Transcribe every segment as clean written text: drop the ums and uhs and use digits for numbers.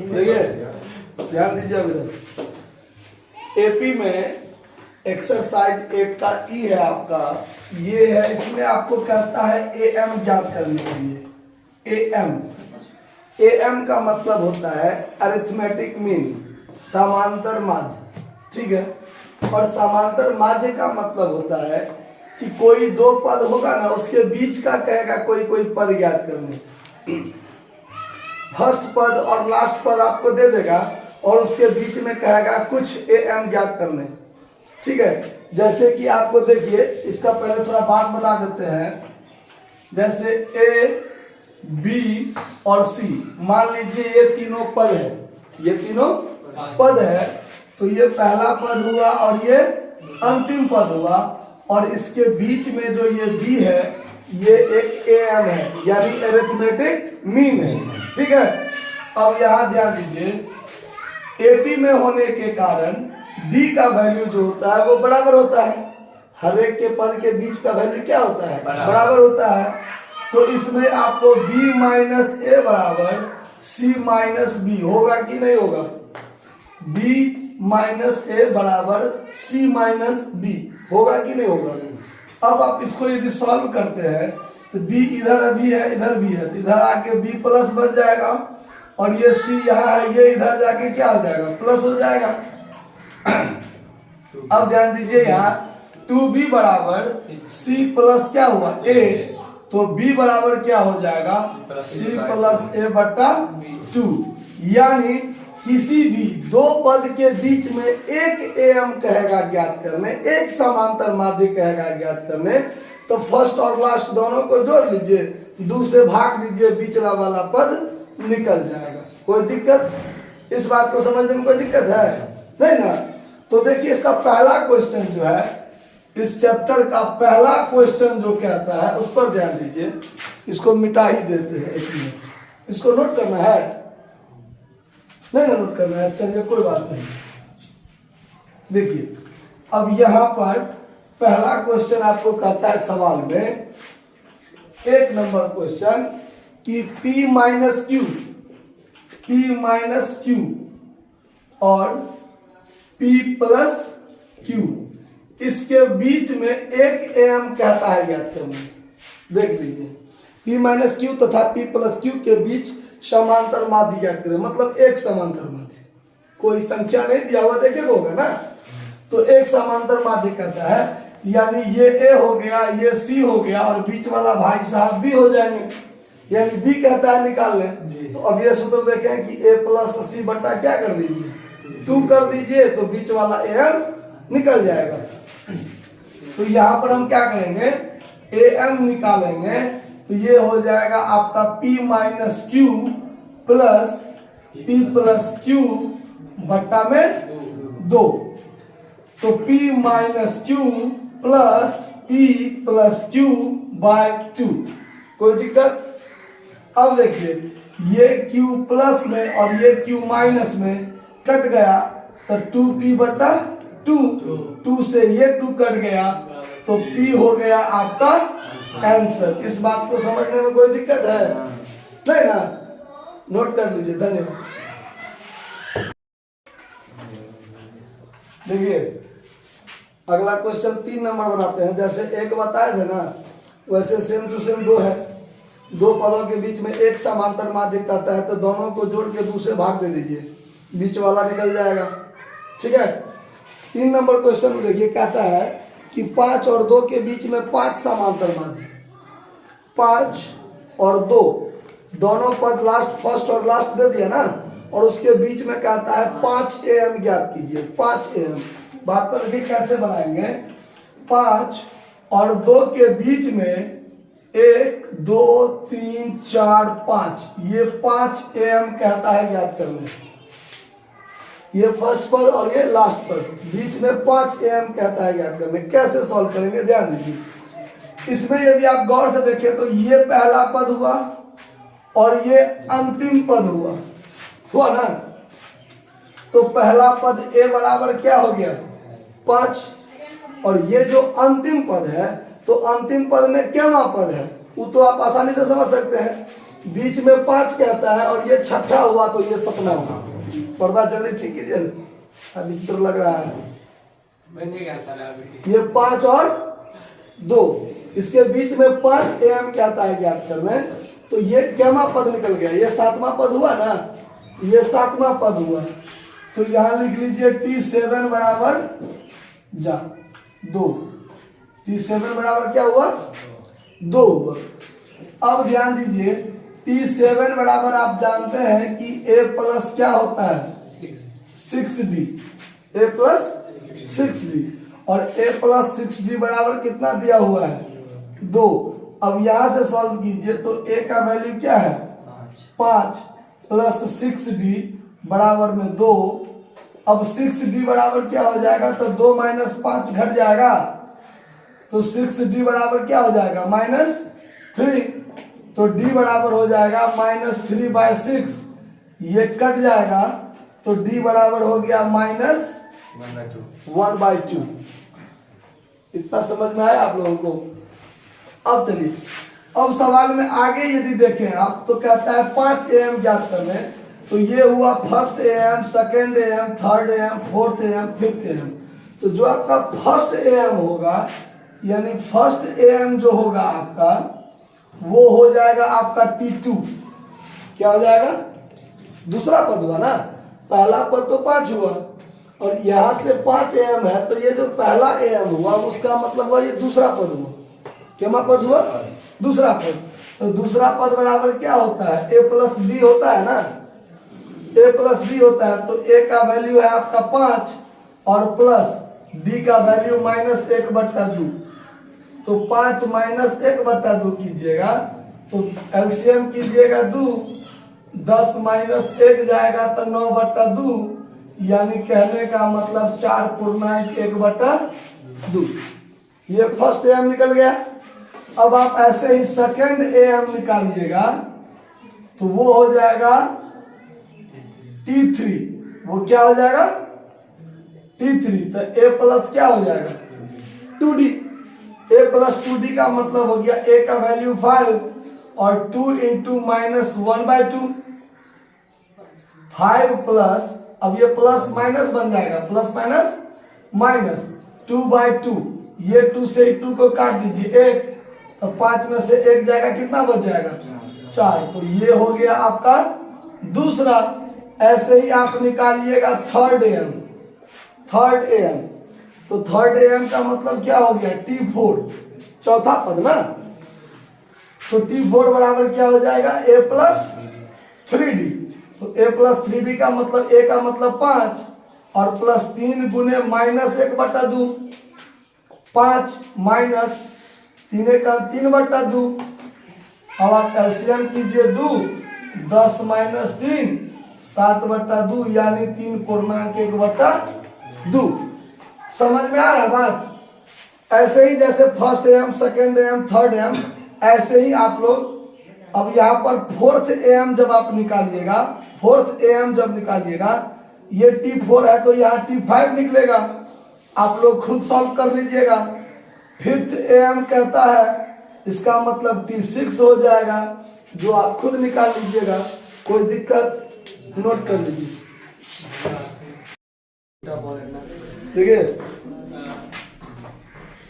देखिए ध्यान दीजिए अब इधर एपी में एक्सरसाइज 1 का ई है आपका, ये है। इसमें आपको कहता है ए एम ज्ञात करने के लिए। ए एम का मतलब होता है अरिथमेटिक मीन, समांतर माध्य, ठीक है। और समांतर माध्य का मतलब होता है कि कोई दो पद होगा ना, उसके बीच का कहेगा कोई पद ज्ञात करने। फर्स्ट पद और लास्ट पद आपको दे देगा और उसके बीच में कहेगा कुछ ए एम ज्ञात करने, ठीक है। जैसे कि आपको देखिए, इसका पहले थोड़ा बात बता देते हैं। जैसे ए बी और सी, मान लीजिए ये तीनों पद है, ये तीनों पद है, तो ये पहला पद हुआ और ये अंतिम पद हुआ, और इसके बीच में जो ये बी है ये एक ए एम है, यानी अरिथमेटिक मीन है, ठीक है। अब यहां ध्यान दीजिए, एपी में होने के कारण डी का वैल्यू जो होता है वो बराबर होता है। हर एक के पद के बीच का वैल्यू क्या होता है? बराबर होता है। तो इसमें आपको b माइनस ए बराबर c माइनस बी होगा कि नहीं होगा? b माइनस ए बराबर c माइनस बी होगा कि नहीं होगा? अब आप इसको यदि सॉल्व करते हैं तो b इधर भी है, इधर भी है, तो इधर आके b प्लस बन जाएगा, और ये c यहाँ है, ये इधर जाके क्या हो जाएगा? प्लस हो जाएगा। अब ध्यान दीजिए, यहाँ 2b बराबर c प्लस क्या हुआ? a, तो b बराबर क्या हो जाएगा? c प्लस a बटा 2। यानी किसी भी दो पद के बीच में एक एम कहेगा ज्ञात करने, एक समांतर माध्य कहेगा ज्ञात करने, तो फर्स्ट और लास्ट दोनों को जोड़ लीजिए, 2 से भाग दीजिए, बीचला वाला पद निकल जाएगा। कोई दिक्कत? इस बात को समझने में कोई दिक्कत है? नहीं ना? तो देखिए, इसका पहला क्वेश्चन जो है, इस चैप्टर का पहला क्वेश्चन जो कहता है उस पर ध्यान दीजिए। इसको मिटा ही देते हैं एक मिनट। इसको नोट करना है? नहीं ना नोट करना है? चलिए कोई बात नहीं। देखिए, अब यहां पर पहला क्वेश्चन आपको कहता है सवाल में, 1 नंबर क्वेश्चन, कि P माइनस Q और P प्लस Q, इसके बीच में एक एम कहता है ज्ञात करना। देख लीजिए, P माइनस Q तथा P प्लस Q के बीच समांतर माध्य ज्ञात करें, मतलब एक समांतर माध्य, कोई संख्या नहीं दिया हुआ, देखे होगा ना, तो एक समांतर माध्य कहता है, यानी ये A हो गया, ये C हो गया, और बीच वाला भाई साहब B हो जाएंगे, यानी B कहता है निकाल लें। तो अब ये सूत्र देखें कि A प्लस C बटा क्या कर दीजिए? 2 कर दीजिए, तो बीच वाला AM निकल जाएगा। तो यहाँ पर हम क्या करेंगे? AM निकालेंगे, तो ये हो जाएगा आपका P minus Q plus P plus Q बट्टा में 2। तो P minus Q plus P plus Q by 2। कोई दिक्कत? अब देखिए, ये Q प्लस में और ये Q माइनस में कट गया, तो 2P बटा 2 से ये 2 कट गया, तो P हो गया आपका आंसर। इस बात को समझने में कोई दिक्कत है? नहीं ना? नोट कर लीजिए। धन्यवाद। देखिए, अगला क्वेश्चन 3 नंबर बनाते हैं। जैसे 1 बताए थे ना, वैसे सेम टू सेम 2 है। दो पदों के बीच में एक समांतर माध्य कहता है, तो दोनों को जोड़ के 2 से भाग दे दीजिए, बीच वाला निकल जाएगा, ठीक है। 3 नंबर क्वेश्चन में देखिए, कहता है कि 5 और 2 के बीच में 5 समांतर माध्य, 5 और 2 दोनों पद लास्ट, फर्स्ट और लास्ट दे दिया ना, और उसके बीच में कहता है 5 AM ज्ञात कीजिए। 5 AM बात पर देखिए कैसे बनाएंगे। 5 और 2 के बीच में 1 2 3 4 5, ये 5 AM कहता है ज्ञात करने। ये फर्स्ट पद और ये लास्ट पद, बीच में 5 AM कहता है ज्ञात करने। कैसे सॉल्व करेंगे? ध्यान दीजिए, इसमें यदि आप गौर से देखें तो ये पहला पद हुआ और ये अंतिम पद हुआ ना। तो पहला पद A बराबर क्या हो गया? 5, और ये जो अंतिम पद है, तो अंतिम पद में क्या पद है वो तो आप आसानी से समझ सकते हैं। बीच में 5 कहता है और ये छठा हुआ तो ये 7वां हुआ। पर्दा जल्दी ठीक कीजिए, अभी चित्र लग रहा है। ये 5 और 2, इसके बीच में 5 am कहता है ज्ञात करने, तो ये क्या पद निकल गया, ये 7वां पद हुआ ना, ये 7वां पद हुआ। तो यहां लिख लीजिए T7 बराबर 2। T7 बराबर क्या हुआ, 2 हुआ। अब ध्यान दीजिए T7 बराबर आप जानते हैं कि A प्लस क्या होता है 6D, A प्लस 6D, और A प्लस 6D बराबर कितना दिया हुआ है 2। अब यहां से सॉल्व कीजिए तो A का वैल्यू क्या है 5 प्लस 6D बराबर में 2। अब 6D बराबर क्या हो जाएगा, तो 2 माइनस 5 घट जाएगा, तो 6D बराबर क्या हो जाएगा -3, तो D बराबर हो जाएगा -3/6, ये कट जाएगा तो D बराबर हो गया -1/2। इतना समझ में आया आप लोगों को। अब चलिए, अब सवाल में आगे यदि देखें आप तो कहता है 5 am ज्ञात करने, तो ये हुआ first am, second am, third am, fourth am, fifth am। तो जो आपका फर्स्ट am होगा, यानी फर्स्ट am जो होगा आपका, वो हो जाएगा आपका T2। क्या हो जाएगा, दूसरा पद हुआ ना, पहला पद तो 5 हुआ और यहां से 5 am है, तो ये जो पहला am हुआ उसका मतलब हुआ ये दूसरा पद हुआ। क्या पद हुआ, दूसरा पद। तो दूसरा पद बराबर क्या होता है, A प्लस B होता है ना, A प्लस B होता है, तो A का वैल्यू है आपका 5 और प्लस D का वैल्यू -1/2, तो 5 - 1/2 कीजिएगा तो एलसीएम कीजिएगा 2, 10 - 1 जाएगा तो 9/2, यानी कहने का मतलब 4.1/2। ये फर्स्ट am निकल गया। अब आप ऐसे ही सेकंड am निकालिएगा तो वो हो जाएगा T3। वो क्या हो जाएगा T3, तो A प्लस क्या हो जाएगा 2D। A प्लस 2D का मतलब हो गया A का वैल्यू 5 और 2 × -1/2, 5 प्लस, अब ये प्लस माइनस बन जाएगा, प्लस माइनस माइनस 2/2, ये 2 से 2 को काट दीजिए 1, तो 5 में से 1 जाएगा, कितना बच जाएगा 4। तो ये हो गया आपका दूसरा। ऐसे ही आप निकालिएगा थर्ड am। तो थर्ड am का मतलब क्या हो गया T4, चौथा पद ना, तो T4 बराबर क्या हो जाएगा A प्लस 3D। तो A प्लस 3D का मतलब A का मतलब 5 और प्लस 3 गुने -1/2, 5 माइनस 3 का 3/2। अब आप एलसीएम कीजिए 2, 10 - 3 7/2, यानी 3.1/2। समझ में आ रहा बात। ऐसे ही जैसे first am, second am, third am, ऐसे ही आप लोग अब यहाँ पर फोर्थ am जब आप निकालिएगा, फोर्थ am जब निकालिएगा, ये T4 है तो यहाँ T5 निकलेगा, आप लोग खुद सॉल्व कर लीजिएगा। फिफ्थ am कहता है, इसका मतलब T6 हो जाएगा, जो आप खुद निकाल लीजिएगा, कोई दिक्कत नोट कर लीजिए। देखिए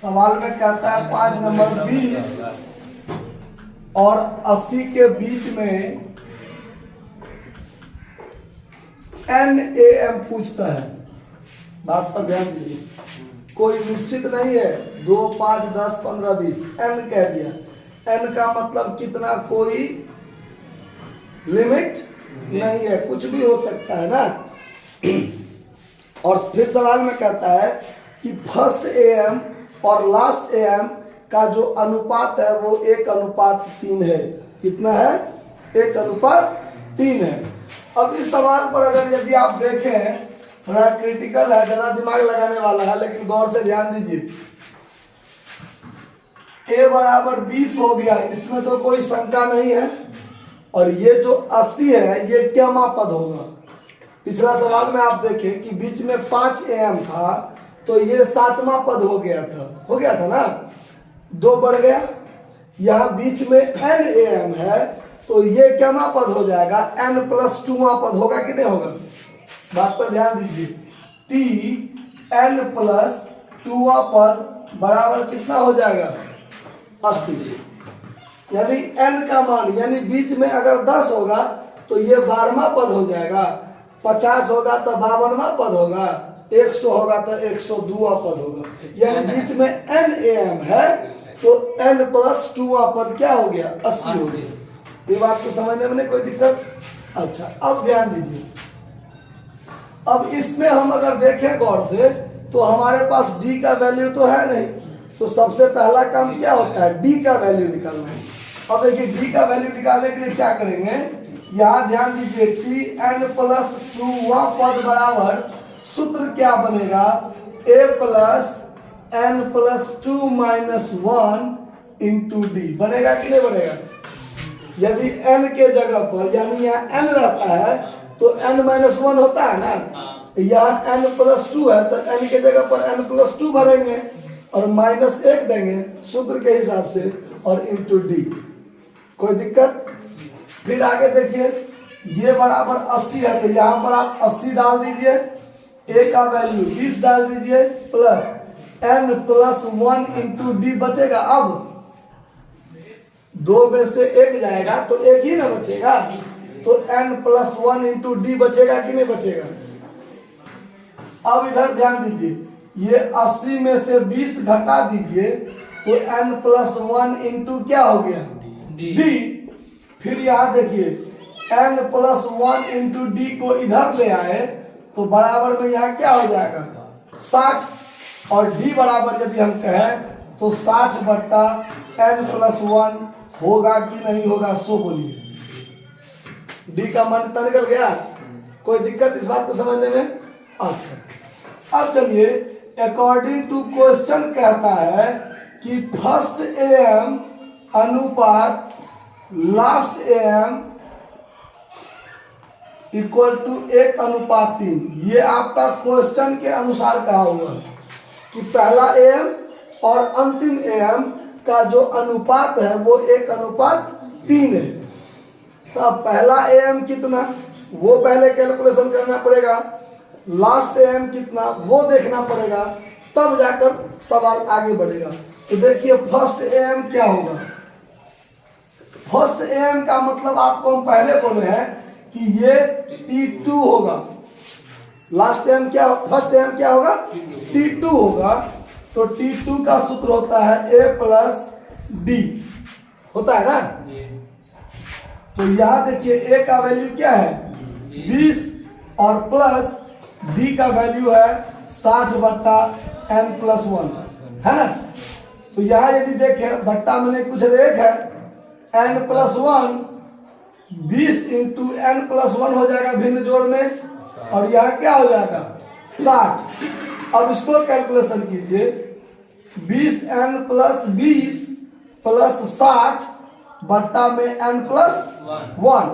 सवाल में कहता है 5 नंबर 20 और 80 के बीच में NAM पूछता है। बात पर ध्यान दीजिए, कोई निश्चित नहीं है, 2, 5, 10, 15, 20, N कह दिया। N का मतलब कितना, कोई लिमिट नहीं है, कुछ भी हो सकता है ना। और फिर सवाल में कहता है कि फर्स्ट AM और लास्ट AM का जो अनुपात है वो 1:3 है। कितना है, 1:3 है। अब इस सवाल पर अगर यदि आप देखें, थोड़ा क्रिटिकल है, ज्यादा दिमाग लगाने वाला है, लेकिन गौर से ध्यान दीजिए। A बराबर 20 हो गया, इसमें तो कोई शंका नहीं है। और ये जो 80 है ये क्या पद होगा। पिछला सवाल में आप देखें कि बीच में 5 AM था तो ये 7वां पद हो गया था ना, 2 बढ़ गया। यहाँ बीच में NAM है तो ये क्या पद हो जाएगा, n+2वां पद होगा कि नहीं होगा, बात पर ध्यान दीजिए। t n+2वां पद बराबर कितना हो जाएगा, 80। यानी n का मान, यानी बीच में अगर 10 होगा तो ये 12वां पद हो जाएगा, 50 होगा तो 52वां पद होगा, 100 होगा तो 102वां पद होगा। यानी बीच में n है तो n+2वां पद क्या हो गया, 80 हो गया। ये बात को समझने में नहीं कोई दिक्कत। अच्छा, अब ध्यान दीजिए, अब इसमें हम अगर देखें गौर से तो हमारे पास d का वैल्यू तो है नहीं, तो सबसे पहला काम क्या होता है, d का वैल्यू निकालना है। अब देखिए d का वैल्यू निकालने के लिए क्या करेंगे, यहाँ ध्यान दीजिए, t n+2वां पद बराबर सूत्र क्या बनेगा, a + n+2 - 1 इंटू डी बनेगा कि नहीं बनेगा। यदि n के जगह पर, यानी यहाँ n रहता है तो n-1 होता है ना, यहाँ n+2 है तो n के जगह पर n+2 भरेंगे और -1 देंगे सूत्र के हिसाब से और इंटू डी, कोई दिक्कत। फिर आगे देखिए, ये बराबर 80 है तो यहाँ पर आप 80 डाल दीजिए, a का वैल्यू 20 डाल दीजिए, प्लस n+1 इंटू डी बचेगा। अब 2 में से 1 जाएगा तो 1 ही ना बचेगा, तो n+1 इंटू डी बचेगा कि नहीं बचेगा। अब इधर ध्यान दीजिए, ये 80 में से 20 घटा दीजिए तो n+1 इंटू क्या हो गया, डी। फिर यहाँ देखिए, n+1 इंटू डी को इधर ले आए तो बराबर में यहाँ क्या हो जाएगा, 60, और डी बराबर यदि हम कहें तो 60/n+1 होगा कि नहीं होगा, सो बोलिए। डी का मान इतना निकल गया, कोई दिक्कत इस बात को समझने में। अच्छा, अब चलिए, अकॉर्डिंग टू क्वेश्चन कहता है कि फर्स्ट AM अनुपात लास्ट AM इक्वल टू 1:3। ये आपका क्वेश्चन के अनुसार कहा हुआ है कि पहला AM और अंतिम AM का जो अनुपात है वो 1:3 है। तो अब पहला AM कितना, वो पहले कैलकुलेशन करना पड़ेगा, लास्ट AM कितना वो देखना पड़ेगा, तब जाकर सवाल आगे बढ़ेगा। तो देखिए, फर्स्ट AM क्या होगा, फर्स्ट AM का मतलब आपको हम पहले बोले हैं कि ये T2 होगा, लास्ट AM क्या, फर्स्ट AM क्या होगा, T2 होगा। तो T2 का सूत्र होता है A + D, होता है ना। तो यहाँ देखिए, A का वैल्यू क्या है, 20, और प्लस D का वैल्यू है 60/n+1, है ना। तो यहाँ यदि देखें, बट्टा में नहीं कुछ एक है, n+1, 20 इंटू n+1 हो जाएगा भिन्न जोड़ में, और यहाँ क्या हो जाएगा, 60। अब इसको कैलकुलेशन कीजिए, 20n+20 + 60 बट्टा में n+1,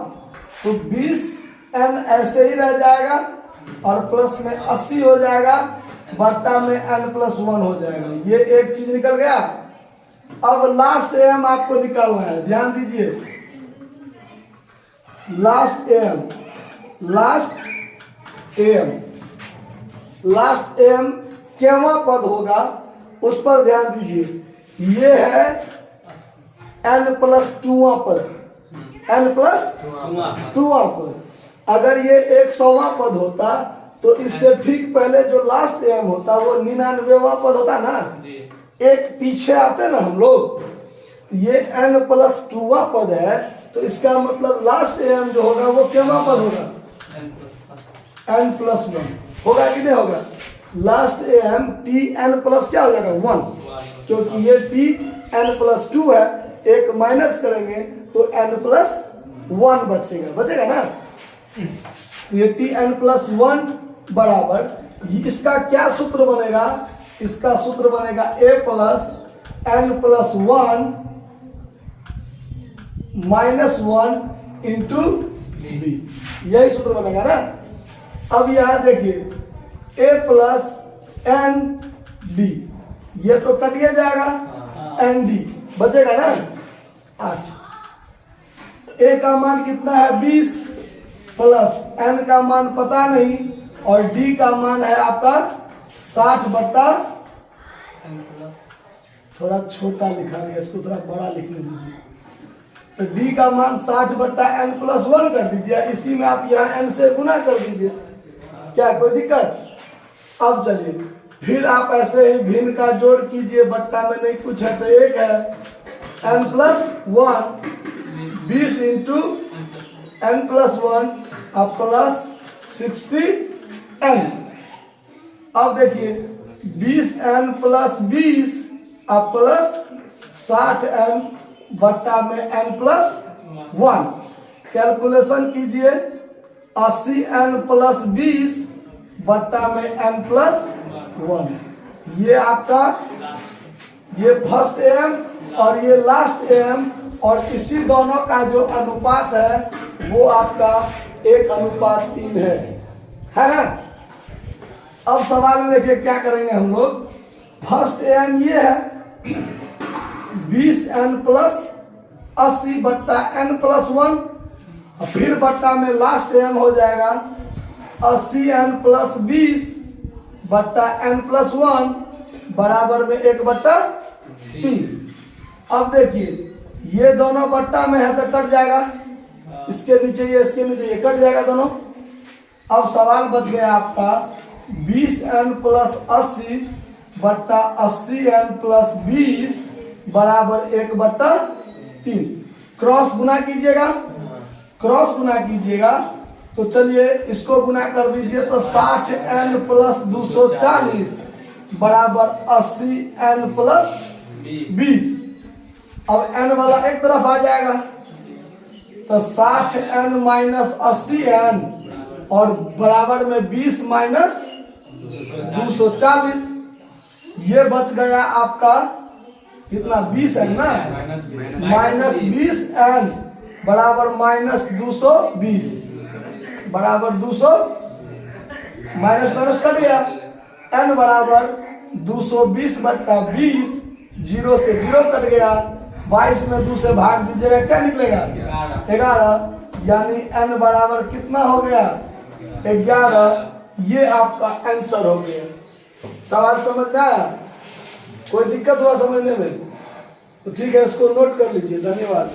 तो 20n ऐसे ही रह जाएगा और प्लस में 80 हो जाएगा, बट्टा में n+1 हो जाएगा। ये एक चीज निकल गया। अब लास्ट AM आपको निकालना है, ध्यान दीजिए, लास्ट AM केवां पद होगा उस पर ध्यान दीजिए। ये है n+2वां पद, n+2वां पद। अगर ये 100वां पद होता तो इससे ठीक पहले जो लास्ट AM होता वो 99वां पद होता ना, एक पीछे आते ना हम लोग। ये n+2वां पद है, तो इसका मतलब लास्ट AM जो होगा वो केवां पद होगा, n+1 होगा कि नहीं होगा। लास्ट AM Tn+ क्या हो जाएगा, 1, क्योंकि ये Tn+2 है, एक माइनस करेंगे तो n+1 बचेगा ना। ये Tn+1 बराबर, इसका क्या सूत्र बनेगा, इसका सूत्र बनेगा A + n+1 - 1 इंटू डी, यही सूत्र बनेगा ना। अब यहां देखिए, A + n_d, ये तो कटिए जाएगा, nd बचेगा ना। अच्छा, ए का मान कितना है 20 प्लस एन का मान पता नहीं और डी का मान है आपका 60 बट्टा, थोड़ा छोटा लिखा गया, इसको थोड़ा बड़ा लिखने दीजिए। तो डी का मान 60 बट्टा एन प्लस 1 कर दीजिए, इसी में आप यहाँ एन से गुना कर दीजिए, क्या कोई दिक्कत? अब चलिए फिर आप ऐसे ही भिन्न का जोड़ कीजिए, बट्टा में नहीं कुछ है तो एक है n plus 1 20 into n plus 1 अब प्लस 60 एन। अब देखिए 20 एन प्लस 20 अब प्लस 60 एन बट्टा में एन प्लस 1। कैलकुलेशन कीजिए 80 एन प्लस 20 बट्टा में एन प्लस 1। ये आपका ये फर्स्ट एम और ये लास्ट एम और इसी दोनों का जो अनुपात है वो आपका 1:3 है ना। अब सवाल में देखिए क्या करेंगे हम लोग। फर्स्ट एम ये है 20 एन प्लस 80 बट्टा एन प्लस 1 और फिर बट्टा में लास्ट एम हो जाएगा 80 एन प्लस 20 बट्टा एन प्लस 1 बराबर में 1/3। अब देखिए ये दोनों बट्टा में है तो कट जाएगा, इसके नीचे ये इसके नीचे ये कट जाएगा दोनों। अब सवाल बच गया आपका 20 एन प्लस 80 बट्टा 80 एन प्लस 20 बराबर 1/3। क्रॉस गुना कीजिएगा, क्रॉस गुना कीजिएगा तो चलिए इसको गुना कर दीजिए तो 60 एन प्लस 240 बराबर 80 एन प्लस 20। अब एन वाला एक तरफ आ जाएगा तो 60 एन माइनस 80 एन और बराबर में 20 माइनस 240। ये बच गया आपका कितना 20 एन ना, माइनस 20 एन बराबर माइनस 220 बराबर 200 माइनस माइनस कट गया। एन बराबर 220 बट्टा 20 0 से 0 कट गया। 22 में 2 से भाग दीजिएगा क्या निकलेगा 11, यानी एन बराबर कितना हो गया 11। ये आपका आंसर हो गया। सवाल समझ में आया? कोई दिक्कत हुआ समझने में तो ठीक है, इसको नोट कर लीजिए। धन्यवाद।